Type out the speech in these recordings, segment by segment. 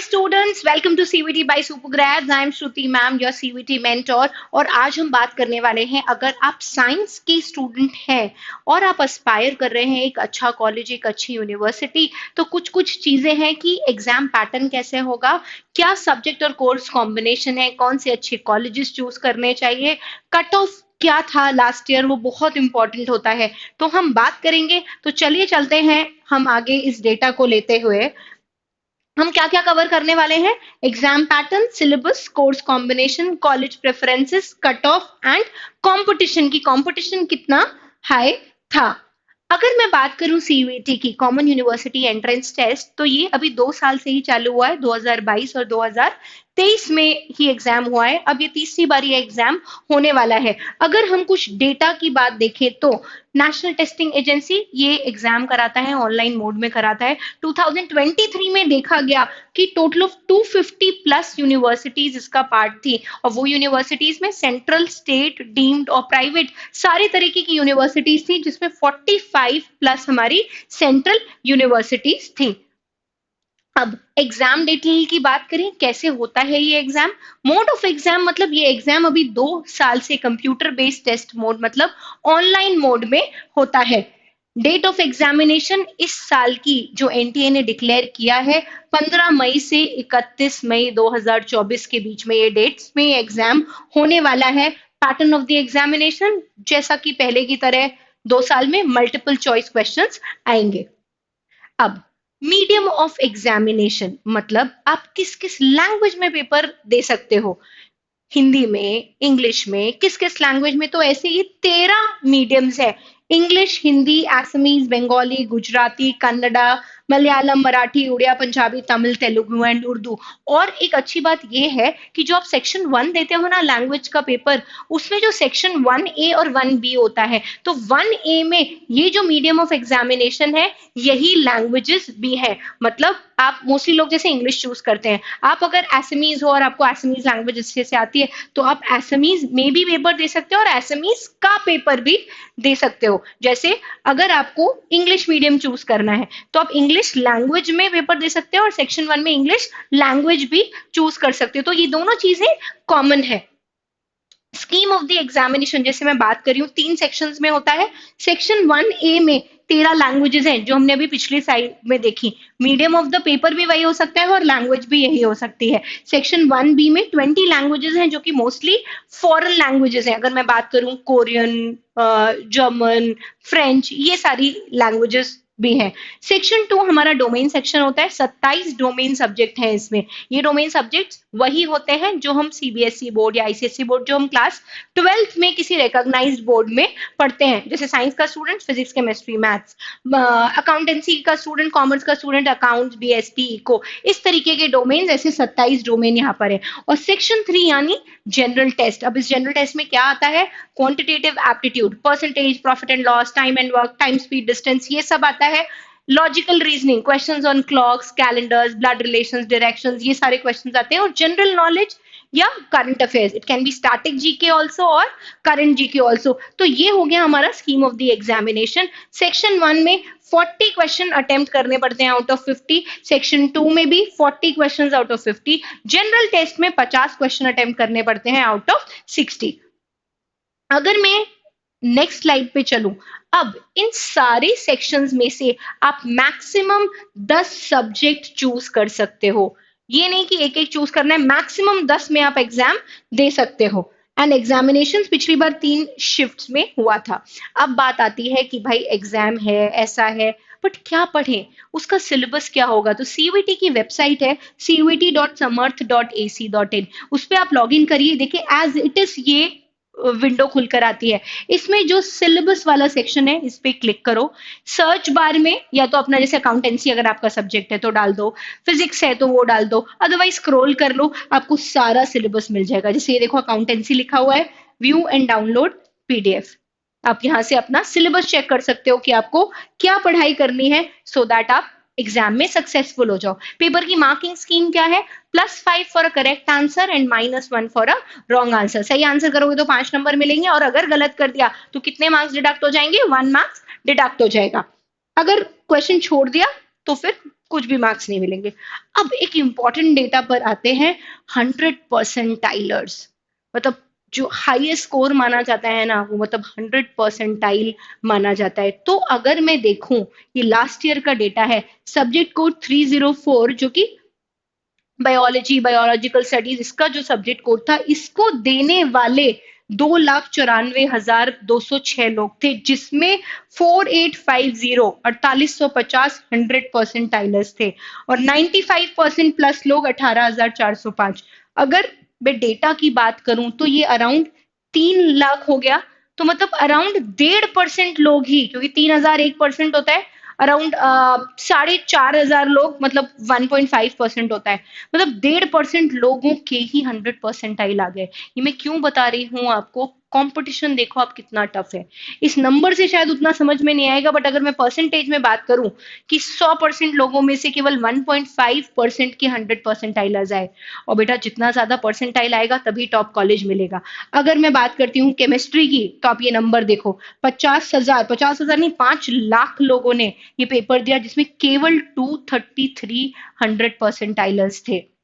Students, welcome to CVT by Supergrades. I am Shruti ma'am, your CVT mentor. और आज हम बात करने वाले हैं, अगर आप साइंस के स्टूडेंट हैं और आप एस्पायर कर रहे हैं एक अच्छा कॉलेज, एक अच्छी यूनिवर्सिटी, तो कुछ कुछ चीजें हैं कि एग्जाम पैटर्न कैसे होगा, क्या सब्जेक्ट और कोर्स कॉम्बिनेशन है, कौन से अच्छे कॉलेजेस चूज करने चाहिए, कट ऑफ क्या था लास्ट ईयर, वो बहुत इंपॉर्टेंट होता है। तो हम बात करेंगे। तो चलिए चलते हैं हम आगे इस डेटा को लेते हुए। हम क्या क्या कवर करने वाले हैं? Exam pattern, syllabus, course combination, college preferences, cut off and competition की कंपटीशन कितना हाई था। अगर मैं बात करूं सीयूईटी की, कॉमन यूनिवर्सिटी एंट्रेंस टेस्ट, तो ये अभी 2 साल से ही चालू हुआ है। 2022 और 2023 में ही एग्जाम हुआ है। अब ये तीसरी बार ये एग्जाम होने वाला है। अगर हम कुछ डेटा की बात देखें तो नेशनल टेस्टिंग एजेंसी ये एग्जाम कराता है, ऑनलाइन मोड में कराता है। 2023 में देखा गया कि टोटल ऑफ 250 प्लस यूनिवर्सिटीज इसका पार्ट थी, और वो यूनिवर्सिटीज में सेंट्रल, स्टेट, डीम्ड और प्राइवेट सारे तरीके की यूनिवर्सिटीज थी, जिसमें 45 प्लस हमारी सेंट्रल यूनिवर्सिटीज थी। अब एग्जाम डिटेल की बात करें, कैसे होता है ये एग्जाम। मोड ऑफ एग्जाम मतलब ये एग्जाम अभी 2 साल से कंप्यूटर बेस्ड टेस्ट मोड मतलब ऑनलाइन मोड में होता है। डेट ऑफ एग्जामिनेशन इस साल की जो एनटीए ने डिक्लेयर किया है, 15 मई से 31 मई 2024 के बीच में ये डेट्स में एग्जाम होने वाला है। पैटर्न ऑफ द एग्जामिनेशन जैसा कि पहले की तरह 2 साल में मल्टीपल चॉइस क्वेश्चंस आएंगे। अब मीडियम ऑफ एग्जामिनेशन मतलब आप किस किस लैंग्वेज में पेपर दे सकते हो। हिंदी में, इंग्लिश में, किस किस लैंग्वेज में, तो ऐसे ही 13 मीडियम्स है। English, Hindi, Assamese, Bengali, Gujarati, Kannada, Malayalam, Marathi, Oriya, Punjabi, Tamil, Telugu and Urdu. और एक अच्छी बात यह है कि जो आप सेक्शन 1 देते हो ना लैंग्वेज का पेपर, उसमें जो सेक्शन 1A और 1B होता है, तो 1A में ये जो मीडियम ऑफ एग्जामिनेशन है यही लैंग्वेजेस भी है। मतलब आप मोस्टली लोग जैसे इंग्लिश चूज करते हैं, आप अगर एसएमईज हो और आपको एसएमईज लैंग्वेज अच्छे से आती है तो आप एसएमईज में भी पेपर दे सकते हो और एसएमईज का पेपर भी दे सकते हो। जैसे अगर आपको इंग्लिश मीडियम चूज करना है तो आप इंग्लिश लैंग्वेज में पेपर दे सकते हो और सेक्शन 1 में इंग्लिश लैंग्वेज भी चूज कर सकते हो। तो ये दोनों चीजें कॉमन है। स्कीम ऑफ द एग्जामिनेशन जैसे मैं बात कर रही हूँ, 3 सेक्शंस में होता है। सेक्शन 1A में 13 लैंग्वेजेस हैं जो हमने अभी पिछली साइड में देखी। मीडियम ऑफ द पेपर भी वही हो सकता है और लैंग्वेज भी यही हो सकती है। सेक्शन 1B में 20 लैंग्वेजेस हैं जो कि मोस्टली फॉरेन लैंग्वेजेस हैं। अगर मैं बात करूं कोरियन, जर्मन, फ्रेंच, ये सारी लैंग्वेजेस भी हैं। सेक्शन 2 हमारा डोमेन सेक्शन होता है। 27 डोमेन सब्जेक्ट हैं इसमें। ये डोमेन सब्जेक्ट्स वही होते हैं जो हम सीबीएसई बोर्ड या आईसीएसई बोर्ड, जो हम क्लास 12th में किसी रिकॉग्नाइज्ड बोर्ड में पढ़ते हैं। जैसे साइंस का student physics, chemistry, maths, accountancy का स्टूडेंट, कॉमर्स का स्टूडेंट अकाउंट्स, बीएसटी, इको, इस तरीके के डोमेन, ऐसे 27 डोमेन यहाँ पर है। और सेक्शन 3 यानी जनरल टेस्ट। अब इस जनरल टेस्ट में क्या आता है? Quantitative aptitude, percentage, profit and loss, time and work, time, speed, distance, ये सब आता है। Logical reasoning, questions on clocks, calendars, blood relations, directions, ये सारे क्वेश्चंस आते हैं। और जनरल नॉलेज या current affairs, it can be static GK also और करंट जीके ऑल्सो। तो ये हो गया हमारा scheme of the examination. Section 1 में 40 क्वेश्चन अटेम्प्ट करने पड़ते हैं आउट ऑफ 50। सेक्शन 2 में भी 40 question out of 50। General test में 50 क्वेश्चन अटेम्प्ट करने पड़ते हैं आउट ऑफ 60। अगर मैं नेक्स्ट स्लाइड पे चलूं, अब इन सारे सेक्शंस में से आप मैक्सिमम 10 सब्जेक्ट चूज कर सकते हो। ये नहीं कि एक एक चूज करना है, मैक्सिमम 10 में आप एग्जाम दे सकते हो। एंड एग्जामिनेशन पिछली बार 3 शिफ्ट्स में हुआ था। अब बात आती है कि भाई एग्जाम है, ऐसा है, बट क्या पढ़ें, उसका सिलेबस क्या होगा। तो सीयूईटी की वेबसाइट है cuit.samarth.ac.in, उस पर आप लॉग इन करिए। देखिए एज इट इज ये विंडो खुलकर आती है। इसमें जो सिलेबस वाला सेक्शन है इस पे क्लिक करो। सर्च बार में या तो अपना जैसे अकाउंटेंसी अगर आपका सब्जेक्ट है तो डाल दो, फिजिक्स है तो वो डाल दो, अदरवाइज स्क्रॉल कर लो, आपको सारा सिलेबस मिल जाएगा। जैसे ये देखो अकाउंटेंसी लिखा हुआ है, व्यू एंड डाउनलोड पीडीएफ। आप यहाँ से अपना सिलेबस चेक कर सकते हो कि आपको क्या पढ़ाई करनी है, सो दैट आप एग्जाम में सक्सेसफुल हो जाओ। पेपर की मार्किंग स्कीम क्या है? +5 for a correct answer and -1 for a wrong answer. सही आंसर करोगे तो 5 नंबर मिलेंगे, और अगर गलत कर दिया तो कितने मार्क्स डिडक्ट हो जाएंगे? 1 मार्क्स डिडक्ट हो जाएगा। अगर क्वेश्चन छोड़ दिया तो फिर कुछ भी मार्क्स नहीं मिलेंगे। अब एक इंपॉर्टेंट डेटा पर आते हैं, 100 परसेंटाइलर्स, मतलब जो हाईएस्ट स्कोर माना जाता है ना, वो मतलब 100 परसेंटाइल माना जाता है। तो अगर मैं देखूं, ये लास्ट ईयर का डेटा है, सब्जेक्ट कोड 304, जो कि बायोलॉजी, बायोलॉजिकल स्टडीज, इसका जो सब्जेक्ट कोड था, इसको देने वाले 2,94,206 लोग थे, जिसमें 4850 4850 100 परसेंटाइलर्स थे, और 95% प्लस लोग 18,405। अगर मैं डेटा की बात करूं तो ये अराउंड 3 लाख हो गया। तो मतलब अराउंड 1.5% लोग ही, क्योंकि 3,000 1% होता है, अराउंड 4,500 लोग, मतलब 1.5% होता है, मतलब 1.5% लोगों के ही 100 परसेंटाइल आ गए। ये मैं क्यों बता रही हूँ आपको, कंपटीशन देखो आप कितना टफ है। इस नंबर से शायद उतना समझ में नहीं आएगा, बट अगर मैं परसेंटेज में बात करूं कि 100% लोगों में से केवल 1.5% के 100 परसेंटाइल आ जाए, और बेटा जितना ज्यादा परसेंटाइल आएगा तभी टॉप कॉलेज मिलेगा। अगर मैं बात करती हूँ केमिस्ट्री की, तो आप ये नंबर देखो, 50,000 नहीं, 5 लाख लोगों ने ये पेपर दिया, जिसमें केवल 233 100 परसेंटाइलर्स थे।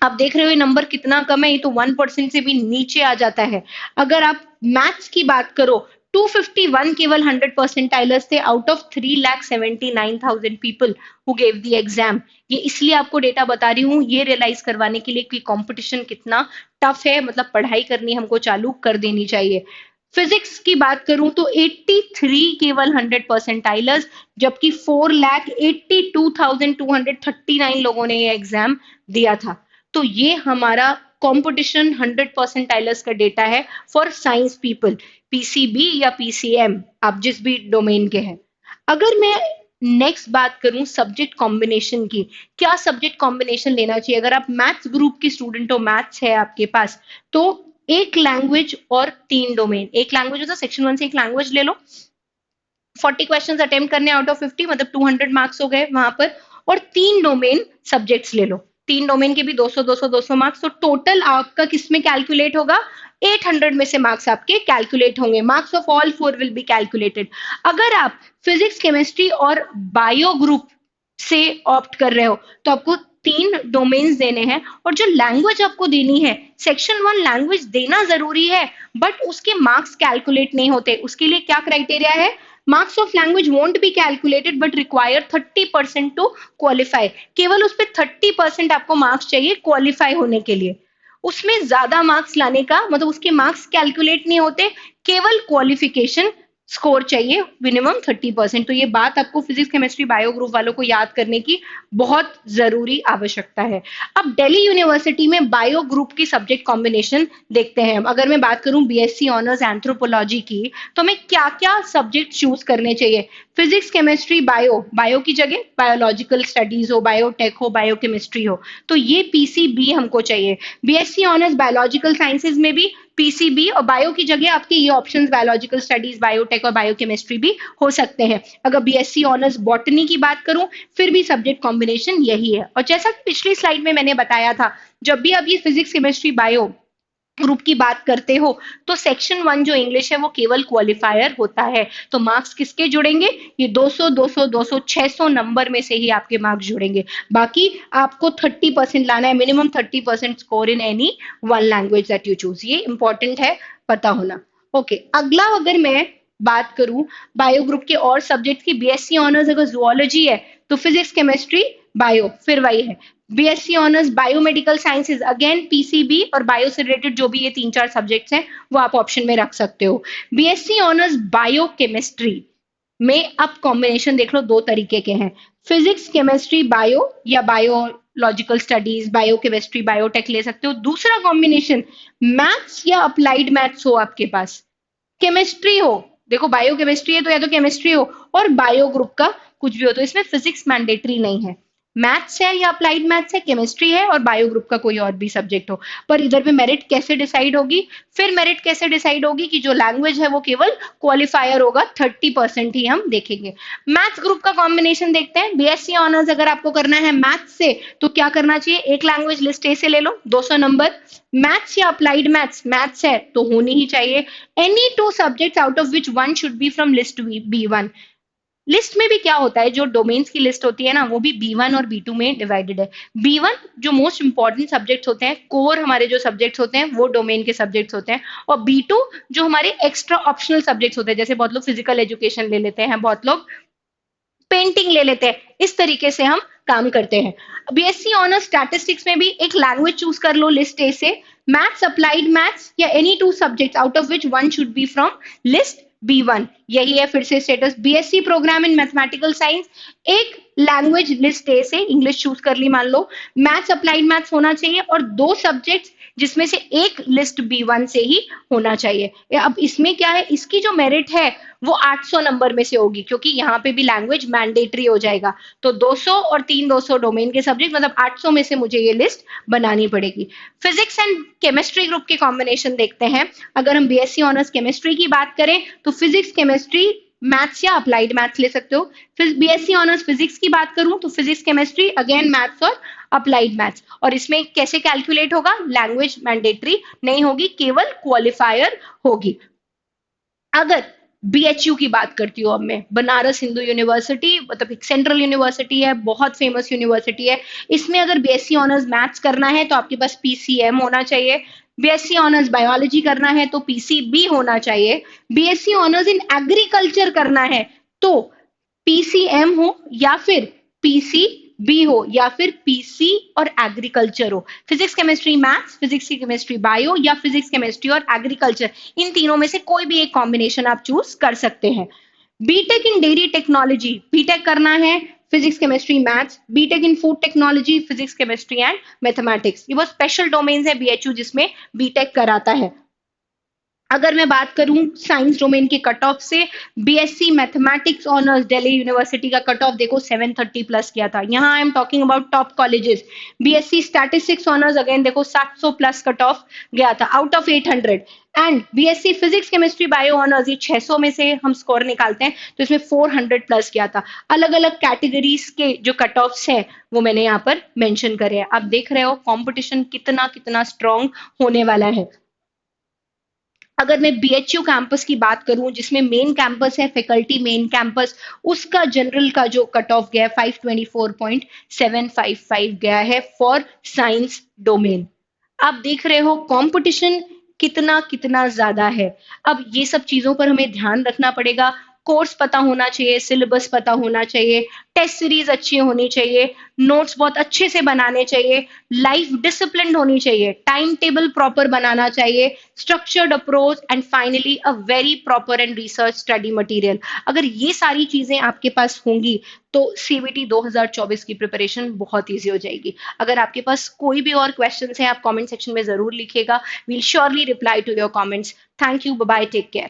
आप देख रहे हो ये नंबर कितना कम है, ये तो 1% से भी नीचे आ जाता है। अगर आप मैथ्स की बात करो, 251 केवल 100 परसेंटाइलर्स थे out of 3,79,000 people who gave the exam. ये इसलिए आपको डेटा बता रही हूँ, ये रियलाइज करवाने के लिए कि कंपटीशन कितना टफ है, मतलब पढ़ाई करनी हमको चालू कर देनी चाहिए। फिजिक्स की बात करूं तो 83 केवल 100 परसेंटाइलर्स, जबकि 4,82,239 लोगों ने ये एग्जाम दिया था। तो ये हमारा कंपटीशन 100 परसेंटाइलर्स का डेटा है फॉर साइंस पीपल, पीसीबी या पीसीएम, आप जिस भी डोमेन के हैं। अगर मैं नेक्स्ट बात करूं सब्जेक्ट कॉम्बिनेशन की, क्या सब्जेक्ट कॉम्बिनेशन लेना चाहिए अगर आप मैथ्स ग्रुप की स्टूडेंट हो, मैथ्स है आपके पास, तो एक लैंग्वेज और 3 डोमेन। एक लैंग्वेज होता है, सेक्शन 1 से एक लैंग्वेज ले लो, 40 क्वेश्चन अटेम्प्ट करने आउट ऑफ 50, मतलब 200 मार्क्स हो गए वहां पर, और 3 डोमेन सब्जेक्ट्स ले लो, 3 डोमेन के भी 200 200 200 मार्क्स, तो टोटल आपका किस में कैलकुलेट होगा, 800 में से मार्क्स आपके कैलकुलेट होंगे, marks of all 4 will be calculated. अगर आप फिजिक्स, केमिस्ट्री और बायो ग्रुप से ऑप्ट कर रहे हो, तो आपको 3 डोमेन्स देने हैं, और जो लैंग्वेज आपको देनी है, सेक्शन 1 लैंग्वेज देना जरूरी है, बट उसके मार्क्स कैलकुलेट नहीं होते। उसके लिए क्या क्राइटेरिया है, marks of language won't be calculated but require 30% to qualify. केवल उस पर 30% आपको मार्क्स चाहिए क्वालिफाई होने के लिए, उसमें ज्यादा मार्क्स लाने का मतलब उसके मार्क्स कैलकुलेट नहीं होते, केवल क्वालिफिकेशन स्कोर चाहिए मिनिमम 30%। तो ये बात आपको फिजिक्स, केमिस्ट्री, बायो ग्रुप वालों को याद करने की बहुत जरूरी आवश्यकता है। अब दिल्ली यूनिवर्सिटी में बायो ग्रुप की सब्जेक्ट कॉम्बिनेशन देखते हैं। अगर मैं बात करूं बीएससी ऑनर्स एंथ्रोपोलॉजी की, तो हमें क्या क्या सब्जेक्ट चूज करने चाहिए, फिजिक्स, केमिस्ट्री, बायो, बायो की जगह बायोलॉजिकल स्टडीज हो, बायोटेक हो, बायोकेमिस्ट्री हो, तो ये पीसीबी हमको चाहिए। बीएससी ऑनर्स बायोलॉजिकल साइंसेज में भी पीसीबी, और बायो की जगह आपके ये ऑप्शंस बायोलॉजिकल स्टडीज, बायोटेक और बायोकेमिस्ट्री भी हो सकते हैं। अगर बीएससी ऑनर्स बॉटनी की बात करूं, फिर भी सब्जेक्ट कॉम्बिनेशन यही है। और जैसा कि पिछली स्लाइड में मैंने बताया था, जब भी आप ये फिजिक्स, केमिस्ट्री, बायो ग्रुप की बात करते हो, तो सेक्शन 1 जो इंग्लिश है वो केवल क्वालिफायर होता है। तो मार्क्स किसके जुड़ेंगे, ये 200 200 200 600 नंबर में से ही आपके मार्क्स जुड़ेंगे। बाकी आपको 30% लाना है, minimum 30% score in any one language that you choose, ये इंपॉर्टेंट है पता होना। ओके, अगला अगर मैं बात करूं बायो ग्रुप के और सब्जेक्ट की, बीएससी ऑनर्स अगर जुअलॉजी है तो फिजिक्स, केमिस्ट्री, बायो, फिर वही है। BSc honours biomedical sciences, again PCB और बायो से रिलेटेड जो भी ये 3 4 सब्जेक्ट्स हैं वो आप ऑप्शन में रख सकते हो। बीएससी ऑनर्स बायोकेमिस्ट्री में अब कॉम्बिनेशन देख लो, 2 तरीके के हैं, फिजिक्स, केमिस्ट्री, बायो, या बायोलॉजिकल स्टडीज, बायोकेमिस्ट्री, बायोटेक ले सकते हो। दूसरा कॉम्बिनेशन, मैथ्स या अप्लाइड मैथ्स हो आपके पास, केमिस्ट्री हो, देखो बायोकेमिस्ट्री है तो या तो केमिस्ट्री हो, और बायो ग्रुप का कुछ भी हो, तो इसमें फिजिक्स मैंडेटरी नहीं है, मैथ्स है या अप्लाइड मैथ्स है, केमिस्ट्री है, और बायो ग्रुप का कोई और भी सब्जेक्ट हो। पर इधर पे मेरिट कैसे डिसाइड होगी, फिर मेरिट कैसे डिसाइड होगी कि जो लैंग्वेज है वो केवल क्वालिफायर होगा, 30% ही हम देखेंगे। मैथ्स ग्रुप का कॉम्बिनेशन देखते हैं, बीएससी ऑनर्स अगर आपको करना है मैथ्स से, तो क्या करना चाहिए, एक लैंग्वेज लिस्ट ए से ले लो, 200 नंबर। मैथ्स या अप्लाइड मैथ्स, मैथ्स है तो होनी ही चाहिए, any 2 subjects out of which 1 should be from list B1, list में भी क्या होता है, जो डोमेन्स की लिस्ट होती है ना, वो भी B1 और B2 में डिवाइडेड है। B1 जो मोस्ट इंपॉर्टेंट सब्जेक्ट्स होते हैं, कोर हमारे जो सब्जेक्ट्स होते हैं वो डोमेन के सब्जेक्ट्स होते हैं, और B2 जो हमारे एक्स्ट्रा ऑप्शनल सब्जेक्ट्स होते हैं, जैसे बहुत लोग फिजिकल एजुकेशन ले लेते हैं, बहुत लोग पेंटिंग ले लेते हैं। इस तरीके से हम काम करते हैं। बीएससी ऑनर्स स्टैटिस्टिक्स में भी एक लैंग्वेज चूज कर लो लिस्ट ए से, मैथ्स, अप्लाइड मैथ्स या any two subjects out of which one should be from list B1। यही है फिर से status. BSc program in mathematical science, एक लैंग्वेज लिस्ट ए से इंग्लिश चूज कर ली मान लो, मैथ्स अप्लाइड मैथ्स होना चाहिए, और दो सब्जेक्ट्स जिसमें से एक लिस्ट B1 से ही होना चाहिए। अब इसमें क्या है, इसकी जो मेरिट है वो 800 नंबर में से होगी, क्योंकि यहाँ पे भी लैंग्वेज मैंडेटरी हो जाएगा। तो 200 और 3 200 डोमेन के सब्जेक्ट, मतलब 800 में से मुझे ये लिस्ट बनानी पड़ेगी। फिजिक्स एंड केमिस्ट्री ग्रुप के कॉम्बिनेशन देखते हैं। अगर हम बीएससी ऑनर्स केमिस्ट्री की बात करें तो फिजिक्स, केमिस्ट्री, मैथ्स या अप्लाइड मैथ्स ले सकते हो। फिर बीएससी ऑनर्स फिजिक्स की बात करूं तो फिजिक्स, केमिस्ट्री, अगेन मैथ्स और अप्लाइड मैथ्स। और इसमें कैसे कैलकुलेट होगा, लैंग्वेज मैंडेटरी नहीं होगी, केवल क्वालिफायर होगी। अगर बीएचयू की बात करती हूँ अब मैं, बनारस हिंदू यूनिवर्सिटी, मतलब एक सेंट्रल यूनिवर्सिटी है, बहुत फेमस यूनिवर्सिटी है। इसमें अगर बीएससी ऑनर्स मैथ्स करना है तो आपके पास पीसीएम होना चाहिए। बीएससी ऑनर्स बायोलॉजी करना है तो पीसीबी होना चाहिए। बीएससी ऑनर्स इन एग्रीकल्चर करना है तो पीसीएम हो या फिर पीसीबी हो या फिर पीसी और एग्रीकल्चर हो। Physics, chemistry, maths, physics, chemistry, bio या फिजिक्स, केमिस्ट्री और एग्रीकल्चर, इन तीनों में से कोई भी एक कॉम्बिनेशन आप चूज कर सकते हैं। BTech in dairy technology, BTech करना है physics, chemistry, maths. BTech in food technology, physics, chemistry and mathematics. ये बहुत स्पेशल डोमेन्स है बीएचयू जिसमें बीटेक कराता है। अगर मैं बात करूं साइंस डोमेन के कट ऑफ से, BSc mathematics honours Delhi university का कट ऑफ देखो 730 प्लस किया था। यहाँ I am talking about top colleges. BSc statistics honours again देखो 700 प्लस कट ऑफ गया था out of 800। And BSc physics, chemistry, bio honours, ये 600 में से हम स्कोर निकालते हैं तो इसमें 400 प्लस किया था। अलग अलग कैटेगरीज के जो कट ऑफ्स हैं वो मैंने यहाँ पर मेंशन करे हैं। आप देख रहे हो कंपटीशन कितना कितना स्ट्रांग होने वाला है। अगर मैं बीएचयू कैंपस की बात करूं जिसमें मेन कैंपस है, फैकल्टी मेन कैंपस, उसका जनरल का जो कट ऑफ गया है 524.755 गया है फॉर साइंस डोमेन। आप देख रहे हो कंपटीशन कितना कितना ज्यादा है। अब ये सब चीजों पर हमें ध्यान रखना पड़ेगा। कोर्स पता होना चाहिए, सिलेबस पता होना चाहिए, टेस्ट सीरीज अच्छी होनी चाहिए, नोट्स बहुत अच्छे से बनाने चाहिए, लाइफ डिसिप्लिन होनी चाहिए, टाइम टेबल प्रॉपर बनाना चाहिए, structured approach and finally a very proper and research study material. अगर ये सारी चीजें आपके पास होंगी तो सीवीटी 2024 की प्रिपरेशन बहुत ईजी हो जाएगी। अगर आपके पास कोई भी और क्वेश्चन है आप कमेंट सेक्शन में जरूर लिखिएगा। We'll surely reply to your comments. Thank you, bye bye, take care.